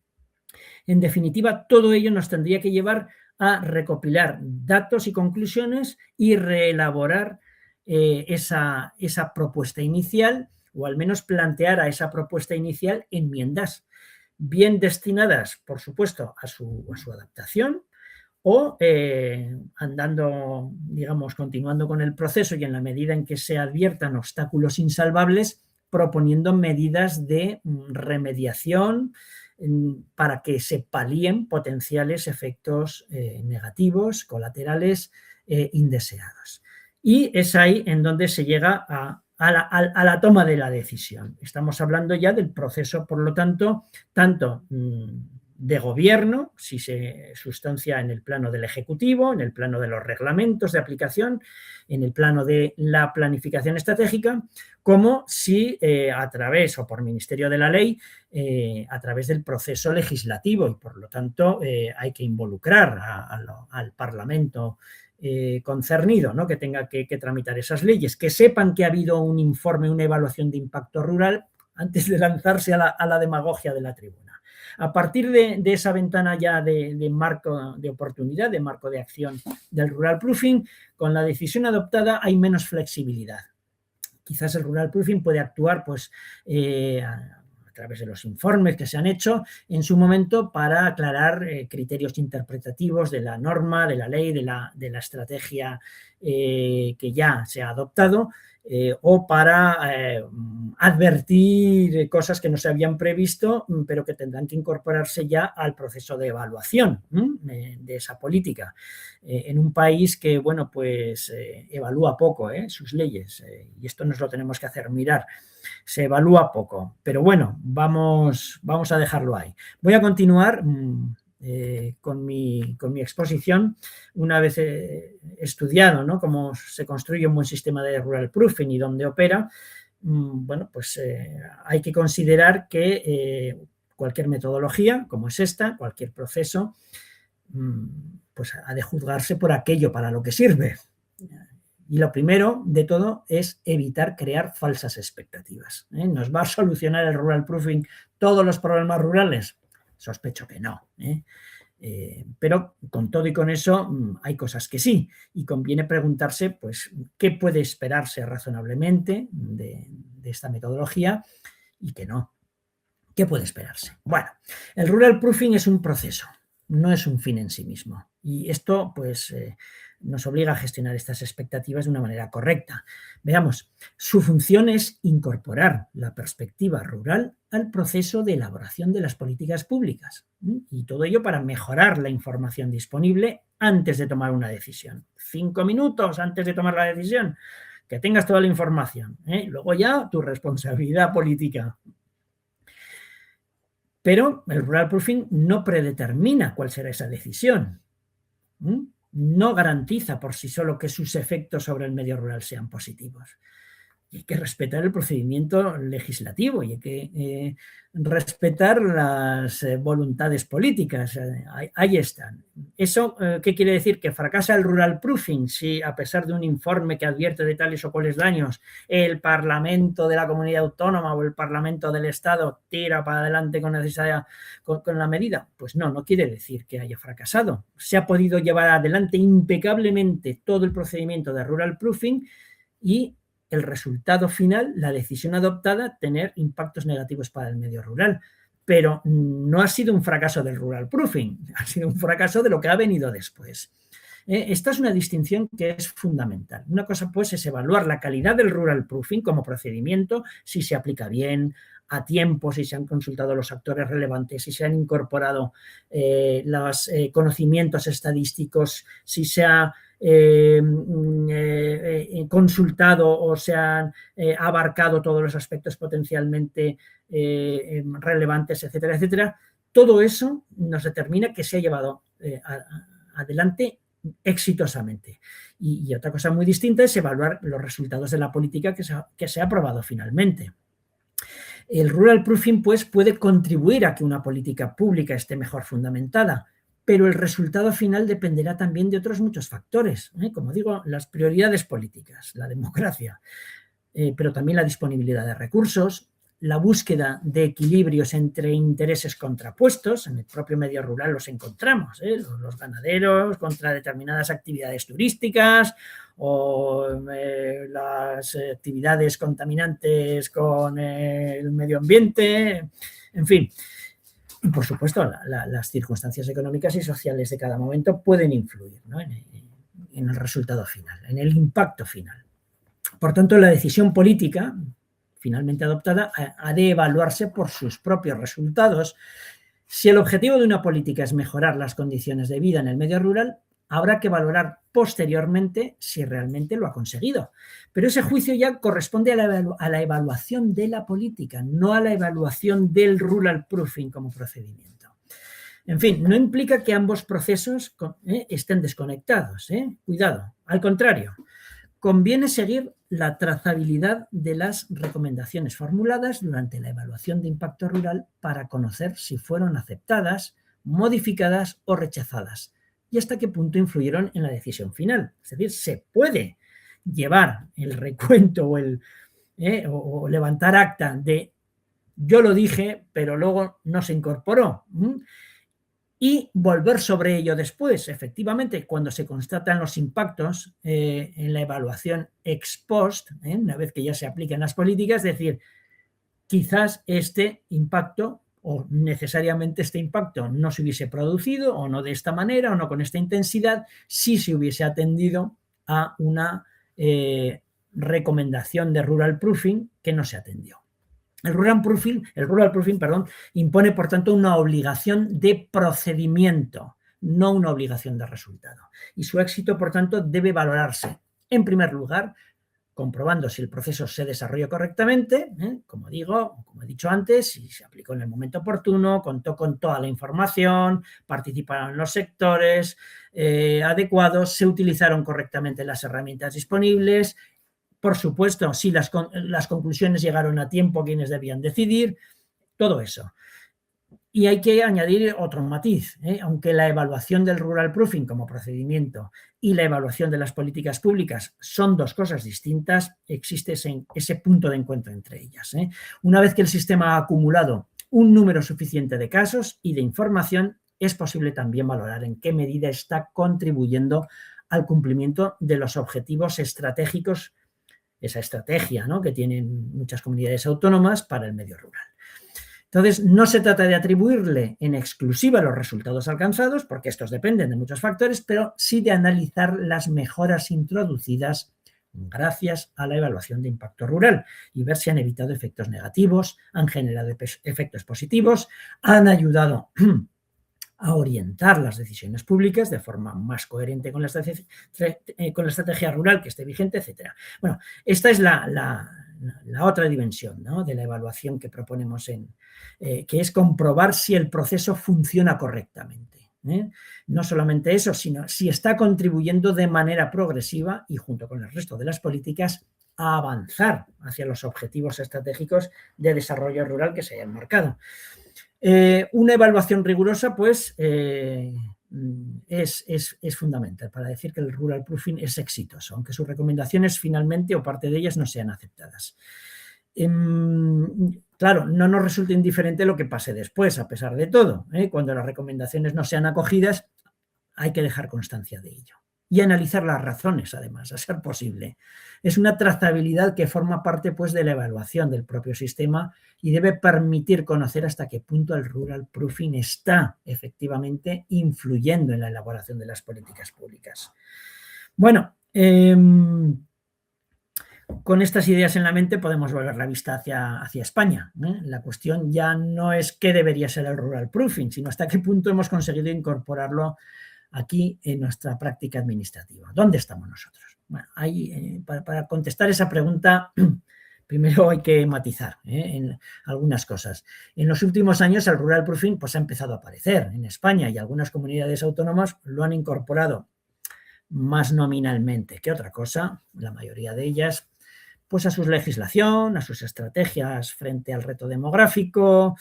Speaker 2: En definitiva, todo ello nos tendría que llevar a recopilar datos y conclusiones y reelaborar esa propuesta inicial, o al menos plantear a esa propuesta inicial enmiendas, bien destinadas, por supuesto, a su adaptación, o andando, digamos, continuando con el proceso y en la medida en que se adviertan obstáculos insalvables, proponiendo medidas de remediación para que se palíen potenciales efectos negativos, colaterales, indeseados. Y es ahí en donde se llega a la toma de la decisión. Estamos hablando ya del proceso, por lo tanto, tanto de gobierno, si se sustancia en el plano del Ejecutivo, en el plano de los reglamentos de aplicación, en el plano de la planificación estratégica, como si a través, o por Ministerio de la Ley, a través del proceso legislativo, y por lo tanto hay que involucrar al Parlamento concernido, ¿no? Que tenga que tramitar esas leyes, que sepan que ha habido un informe, una evaluación de impacto rural antes de lanzarse a la demagogia de la tribuna. A partir de esa ventana ya de marco de oportunidad, de marco de acción del Rural Proofing, con la decisión adoptada hay menos flexibilidad. Quizás el Rural Proofing puede actuar pues, a través de los informes que se han hecho en su momento para aclarar criterios interpretativos de la norma, de la ley, de la estrategia que ya se ha adoptado, o para advertir cosas que no se habían previsto, pero que tendrán que incorporarse ya al proceso de evaluación de esa política. En un país que, bueno, pues evalúa poco sus leyes, y esto nos lo tenemos que hacer mirar. Se evalúa poco, pero bueno, vamos a dejarlo ahí. Voy a continuar con mi exposición, una vez estudiado, ¿no?, cómo se construye un buen sistema de rural proofing y dónde opera, bueno, pues hay que considerar que cualquier metodología, como es esta, cualquier proceso, pues ha de juzgarse por aquello para lo que sirve. Y lo primero de todo es evitar crear falsas expectativas. ¿Nos va a solucionar el rural proofing todos los problemas rurales? Sospecho que no. Pero con todo y con eso hay cosas que sí, y conviene preguntarse pues qué puede esperarse razonablemente de esta metodología y qué no. ¿Qué puede esperarse? Bueno, el rural proofing es un proceso, no es un fin en sí mismo, y esto pues nos obliga a gestionar estas expectativas de una manera correcta. Veamos, su función es incorporar la perspectiva rural al proceso de elaboración de las políticas públicas, y todo ello para mejorar la información disponible antes de tomar una decisión. 5 minutos antes de tomar la decisión, que tengas toda la información, luego ya tu responsabilidad política. Pero el rural proofing no predetermina cuál será esa decisión. No garantiza por sí solo que sus efectos sobre el medio rural sean positivos. Y hay que respetar el procedimiento legislativo y hay que respetar las voluntades políticas. Ahí están. ¿Eso qué quiere decir? ¿Que fracasa el rural proofing si, a pesar de un informe que advierte de tales o cuales daños, el Parlamento de la comunidad autónoma o el Parlamento del Estado tira para adelante con la medida? Pues no, no quiere decir que haya fracasado. Se ha podido llevar adelante impecablemente todo el procedimiento de rural proofing y el resultado final, la decisión adoptada, tener impactos negativos para el medio rural. Pero no ha sido un fracaso del rural proofing, ha sido un fracaso de lo que ha venido después. Esta es una distinción que es fundamental. Una cosa, pues, es evaluar la calidad del rural proofing como procedimiento, si se aplica bien, a tiempo, si se han consultado los actores relevantes, si se han incorporado los conocimientos estadísticos, si se ha consultado o se han abarcado todos los aspectos potencialmente relevantes, etcétera, etcétera. Todo eso nos determina que se ha llevado adelante exitosamente. Y otra cosa muy distinta es evaluar los resultados de la política que se ha aprobado finalmente. El rural proofing, pues, puede contribuir a que una política pública esté mejor fundamentada, pero el resultado final dependerá también de otros muchos factores, como digo, las prioridades políticas, la democracia, pero también la disponibilidad de recursos, la búsqueda de equilibrios entre intereses contrapuestos. En el propio medio rural los encontramos, los ganaderos contra determinadas actividades turísticas o las actividades contaminantes con el medio ambiente, en fin. Y, por supuesto, las circunstancias económicas y sociales de cada momento pueden influir, ¿no?, en el resultado final, en el impacto final. Por tanto, la decisión política finalmente adoptada ha de evaluarse por sus propios resultados. Si el objetivo de una política es mejorar las condiciones de vida en el medio rural, habrá que valorar posteriormente si realmente lo ha conseguido. Pero ese juicio ya corresponde a la evaluación de la política, no a la evaluación del rural proofing como procedimiento. En fin, no implica que ambos procesos estén desconectados. Cuidado, al contrario. Conviene seguir la trazabilidad de las recomendaciones formuladas durante la evaluación de impacto rural para conocer si fueron aceptadas, modificadas o rechazadas y hasta qué punto influyeron en la decisión final. Es decir, se puede llevar el recuento o levantar acta de yo lo dije, pero luego no se incorporó. Y volver sobre ello después, efectivamente, cuando se constatan los impactos en la evaluación ex post, una vez que ya se aplican las políticas, es decir, quizás este impacto o necesariamente este impacto no se hubiese producido o no de esta manera o no con esta intensidad si se hubiese atendido a una recomendación de rural proofing que no se atendió. El rural proofing, impone, por tanto, una obligación de procedimiento, no una obligación de resultado. Y su éxito, por tanto, debe valorarse, en primer lugar, comprobando si el proceso se desarrolló correctamente, como digo, como he dicho antes, si se aplicó en el momento oportuno, contó con toda la información, participaron los sectores adecuados, se utilizaron correctamente las herramientas disponibles, por supuesto, si las conclusiones llegaron a tiempo, quienes debían decidir, todo eso. Y hay que añadir otro matiz, aunque la evaluación del rural proofing como procedimiento y la evaluación de las políticas públicas son dos cosas distintas, existe ese punto de encuentro entre ellas. Una vez que el sistema ha acumulado un número suficiente de casos y de información, es posible también valorar en qué medida está contribuyendo al cumplimiento de los objetivos estratégicos, esa estrategia, ¿no?, que tienen muchas comunidades autónomas para el medio rural. Entonces, no se trata de atribuirle en exclusiva los resultados alcanzados, porque estos dependen de muchos factores, pero sí de analizar las mejoras introducidas gracias a la evaluación de impacto rural y ver si han evitado efectos negativos, han generado efectos positivos, han ayudado a orientar las decisiones públicas de forma más coherente con la estrategia rural que esté vigente, etc. Bueno, esta es la otra dimensión, ¿no?, de la evaluación que proponemos, que es comprobar si el proceso funciona correctamente. No solamente eso, sino si está contribuyendo de manera progresiva y junto con el resto de las políticas a avanzar hacia los objetivos estratégicos de desarrollo rural que se hayan marcado. Una evaluación rigurosa, pues, es fundamental para decir que el rural proofing es exitoso, aunque sus recomendaciones finalmente o parte de ellas no sean aceptadas. Claro, no nos resulta indiferente lo que pase después, a pesar de todo. Cuando las recomendaciones no sean acogidas, hay que dejar constancia de ello. Y analizar las razones, además, a ser posible. Es una trazabilidad que forma parte, pues, de la evaluación del propio sistema y debe permitir conocer hasta qué punto el rural proofing está efectivamente influyendo en la elaboración de las políticas públicas. Bueno, con estas ideas en la mente podemos volver la vista hacia España. La cuestión ya no es qué debería ser el rural proofing, sino hasta qué punto hemos conseguido incorporarlo aquí en nuestra práctica administrativa. ¿Dónde estamos nosotros? Bueno, para contestar esa pregunta, primero hay que matizar en algunas cosas. En los últimos años el rural proofing, pues, ha empezado a aparecer en España y algunas comunidades autónomas lo han incorporado más nominalmente que otra cosa, la mayoría de ellas, pues, a su legislación, a sus estrategias frente al reto demográfico,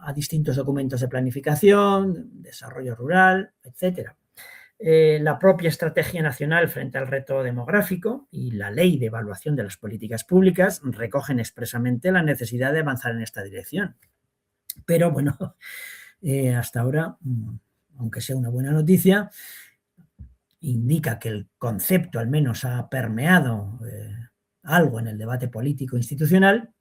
Speaker 2: a distintos documentos de planificación, desarrollo rural, etc. La propia estrategia nacional frente al reto demográfico y la ley de evaluación de las políticas públicas recogen expresamente la necesidad de avanzar en esta dirección. Pero bueno, hasta ahora, aunque sea una buena noticia, indica que el concepto al menos ha permeado algo en el debate político institucional.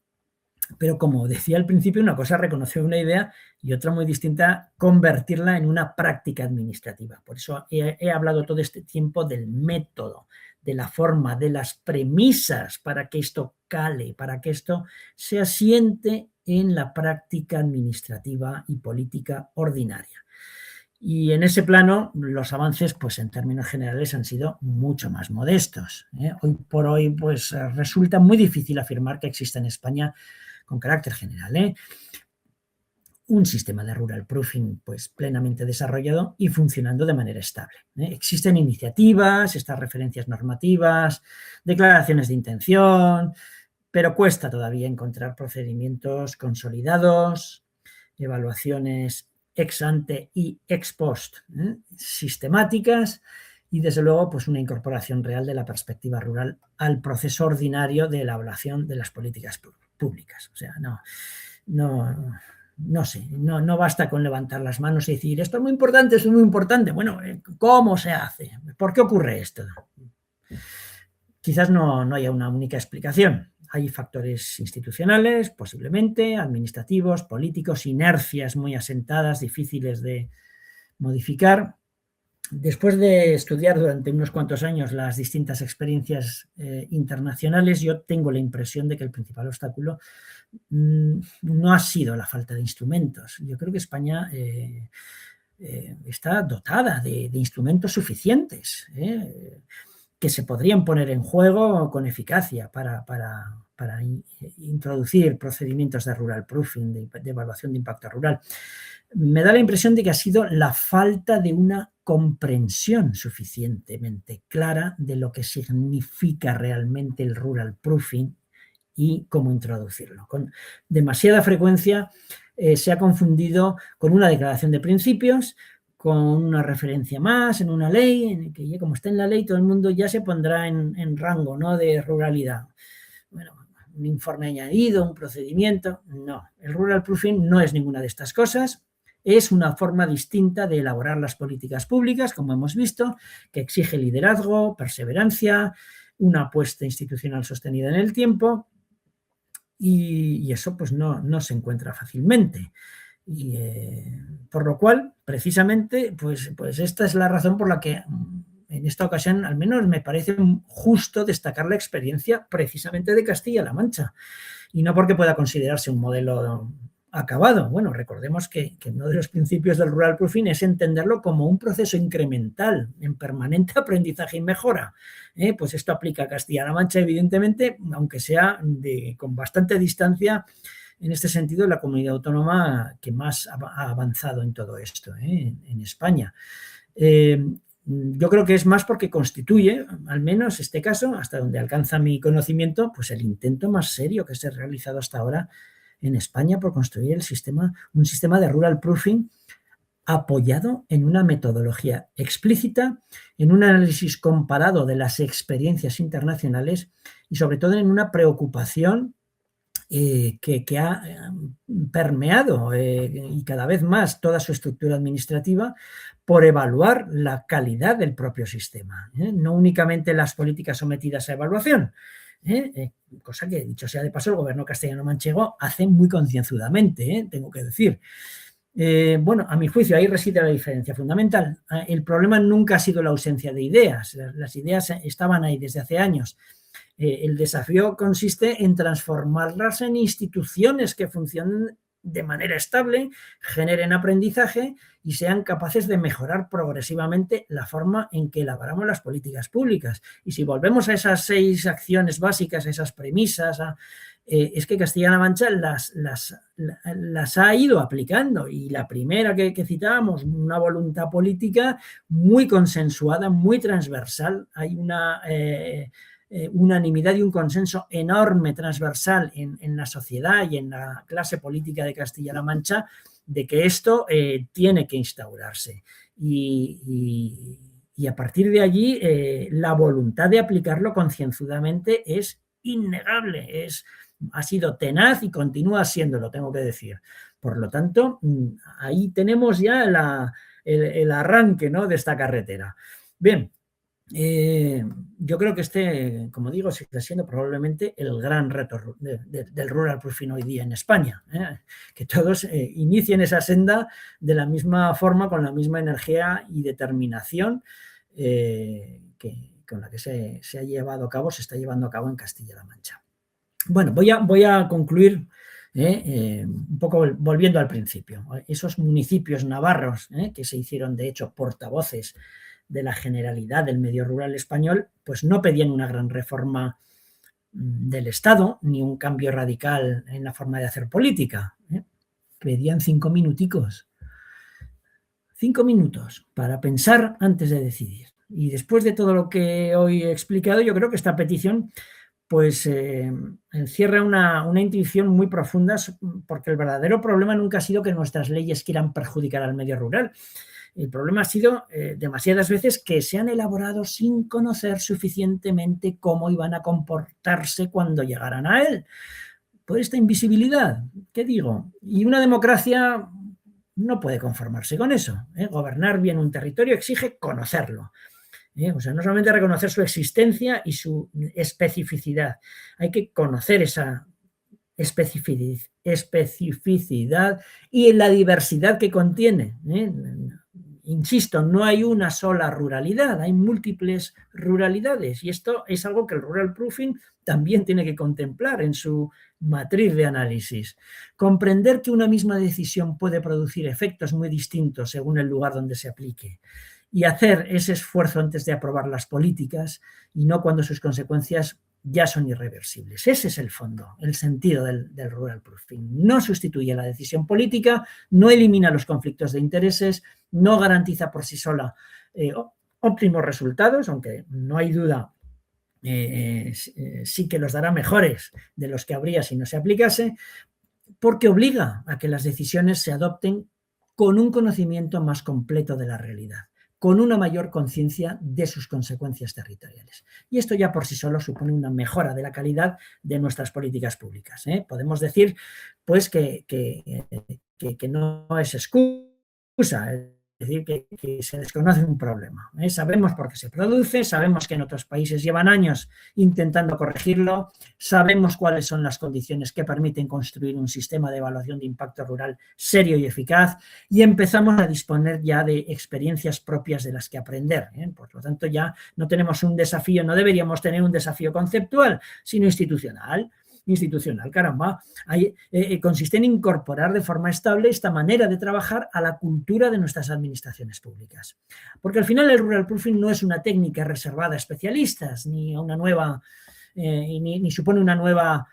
Speaker 2: Pero, como decía al principio, una cosa es reconocer una idea y otra muy distinta, convertirla en una práctica administrativa. Por eso he hablado todo este tiempo del método, de la forma, de las premisas para que esto cale, para que esto se asiente en la práctica administrativa y política ordinaria. Y en ese plano los avances, pues, en términos generales han sido mucho más modestos. Hoy por hoy, pues, resulta muy difícil afirmar que existe en España, con carácter general, un sistema de rural proofing, pues, plenamente desarrollado y funcionando de manera estable. Existen iniciativas, estas referencias normativas, declaraciones de intención, pero cuesta todavía encontrar procedimientos consolidados, evaluaciones ex ante y ex post sistemáticas y, desde luego, pues, una incorporación real de la perspectiva rural al proceso ordinario de elaboración de las políticas públicas. O sea, no sé, no basta con levantar las manos y decir esto es muy importante, esto es muy importante. Bueno, ¿cómo se hace? ¿Por qué ocurre esto? Quizás no haya una única explicación. Hay factores institucionales, posiblemente, administrativos, políticos, inercias muy asentadas, difíciles de modificar. Después de estudiar durante unos cuantos años las distintas experiencias internacionales, yo tengo la impresión de que el principal obstáculo no ha sido la falta de instrumentos. Yo creo que España está dotada de instrumentos suficientes. que se podrían poner en juego con eficacia para introducir procedimientos de rural proofing, de evaluación de impacto rural. Me da la impresión de que ha sido la falta de una comprensión suficientemente clara de lo que significa realmente el rural proofing y cómo introducirlo. Con demasiada frecuencia se ha confundido con una declaración de principios, con una referencia más en una ley, en que ya como está en la ley todo el mundo ya se pondrá en rango, ¿no?, de ruralidad. Bueno, un informe añadido, un procedimiento, no. El rural proofing no es ninguna de estas cosas. Es una forma distinta de elaborar las políticas públicas, como hemos visto, que exige liderazgo, perseverancia, una apuesta institucional sostenida en el tiempo, y eso pues no se encuentra fácilmente. Y, por lo cual, precisamente, pues esta es la razón por la que en esta ocasión al menos me parece justo destacar la experiencia precisamente de Castilla-La Mancha, y no porque pueda considerarse un modelo acabado. Bueno, recordemos que uno de los principios del rural proofing es entenderlo como un proceso incremental, en permanente aprendizaje y mejora. Pues esto aplica a Castilla-La Mancha, evidentemente, aunque sea con bastante distancia, en este sentido, la comunidad autónoma que más ha avanzado en todo esto, en España. Yo creo que es más porque constituye, al menos este caso, hasta donde alcanza mi conocimiento, pues el intento más serio que se ha realizado hasta ahora en España por construir un sistema de rural proofing apoyado en una metodología explícita, en un análisis comparado de las experiencias internacionales y sobre todo en una preocupación que ha permeado y cada vez más toda su estructura administrativa por evaluar la calidad del propio sistema, no únicamente las políticas sometidas a evaluación, cosa que, dicho sea de paso, el gobierno castellano-manchego hace muy concienzudamente, tengo que decir. Bueno, a mi juicio ahí reside la diferencia fundamental. El problema nunca ha sido la ausencia de ideas, las ideas estaban ahí desde hace años. El desafío consiste en transformarlas en instituciones que funcionen de manera estable, generen aprendizaje y sean capaces de mejorar progresivamente la forma en que elaboramos las políticas públicas. Y si volvemos a esas 6 acciones básicas, a esas premisas, es que Castilla-La Mancha las ha ido aplicando, y la primera que citábamos, una voluntad política muy consensuada, muy transversal. Hay una unanimidad y un consenso enorme, transversal en la sociedad y en la clase política de Castilla-La Mancha, de que esto tiene que instaurarse. Y a partir de allí, la voluntad de aplicarlo concienzudamente es innegable, ha sido tenaz y continúa siéndolo, tengo que decir. Por lo tanto, ahí tenemos ya el arranque, ¿no?, de esta carretera. Bien. Yo creo que como digo, sigue siendo probablemente el gran reto del rural proofing hoy día en España, que todos inicien esa senda de la misma forma, con la misma energía y determinación con la que se ha llevado a cabo, se está llevando a cabo en Castilla-La Mancha. Bueno, voy a concluir un poco volviendo al principio. Esos municipios navarros que se hicieron, de hecho, portavoces de la generalidad del medio rural español, pues no pedían una gran reforma del Estado, ni un cambio radical en la forma de hacer política. Pedían 5 minuticos. 5 minutos para pensar antes de decidir. Y después de todo lo que hoy he explicado, yo creo que esta petición pues encierra una intuición muy profunda, porque el verdadero problema nunca ha sido que nuestras leyes quieran perjudicar al medio rural. El problema ha sido demasiadas veces que se han elaborado sin conocer suficientemente cómo iban a comportarse cuando llegaran a él. Por esta invisibilidad, ¿qué digo? Y una democracia no puede conformarse con eso. Gobernar bien un territorio exige conocerlo. O sea, no solamente reconocer su existencia y su especificidad, hay que conocer esa especificidad y la diversidad que contiene. Insisto, no hay una sola ruralidad, hay múltiples ruralidades, y esto es algo que el rural proofing también tiene que contemplar en su matriz de análisis. Comprender que una misma decisión puede producir efectos muy distintos según el lugar donde se aplique, y hacer ese esfuerzo antes de aprobar las políticas y no cuando sus consecuencias ya son irreversibles. Ese es el fondo, el sentido del rural proofing. No sustituye la decisión política, no elimina los conflictos de intereses, no garantiza por sí sola óptimos resultados, aunque no hay duda, sí que los dará mejores de los que habría si no se aplicase, porque obliga a que las decisiones se adopten con un conocimiento más completo de la realidad, con una mayor conciencia de sus consecuencias territoriales. Y esto ya por sí solo supone una mejora de la calidad de nuestras políticas públicas. Podemos decir, pues, que no es excusa, es decir, que se desconoce un problema. Sabemos por qué se produce, sabemos que en otros países llevan años intentando corregirlo, sabemos cuáles son las condiciones que permiten construir un sistema de evaluación de impacto rural serio y eficaz, y empezamos a disponer ya de experiencias propias de las que aprender. Por lo tanto, ya no tenemos un desafío, no deberíamos tener un desafío conceptual, sino institucional, caramba, consiste en incorporar de forma estable esta manera de trabajar a la cultura de nuestras administraciones públicas. Porque al final el rural proofing no es una técnica reservada a especialistas, ni a una nueva, ni supone una nueva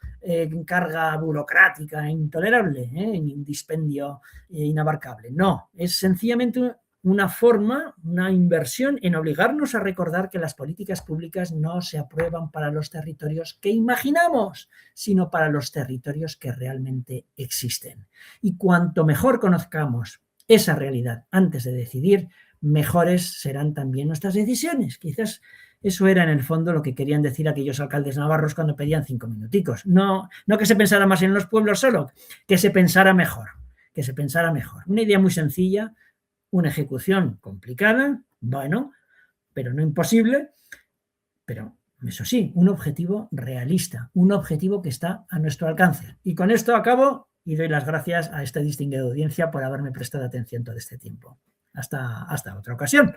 Speaker 2: carga burocrática intolerable, ni un dispendio inabarcable. No, es sencillamente una forma, una inversión en obligarnos a recordar que las políticas públicas no se aprueban para los territorios que imaginamos, sino para los territorios que realmente existen. Y cuanto mejor conozcamos esa realidad antes de decidir, mejores serán también nuestras decisiones. Quizás eso era en el fondo lo que querían decir aquellos alcaldes navarros cuando pedían 5 minuticos. No que se pensara más en los pueblos solo, que se pensara mejor. Una idea muy sencilla, una ejecución complicada, bueno, pero no imposible, pero eso sí, un objetivo realista, un objetivo que está a nuestro alcance. Y con esto acabo y doy las gracias a esta distinguida audiencia por haberme prestado atención todo este tiempo. Hasta otra ocasión.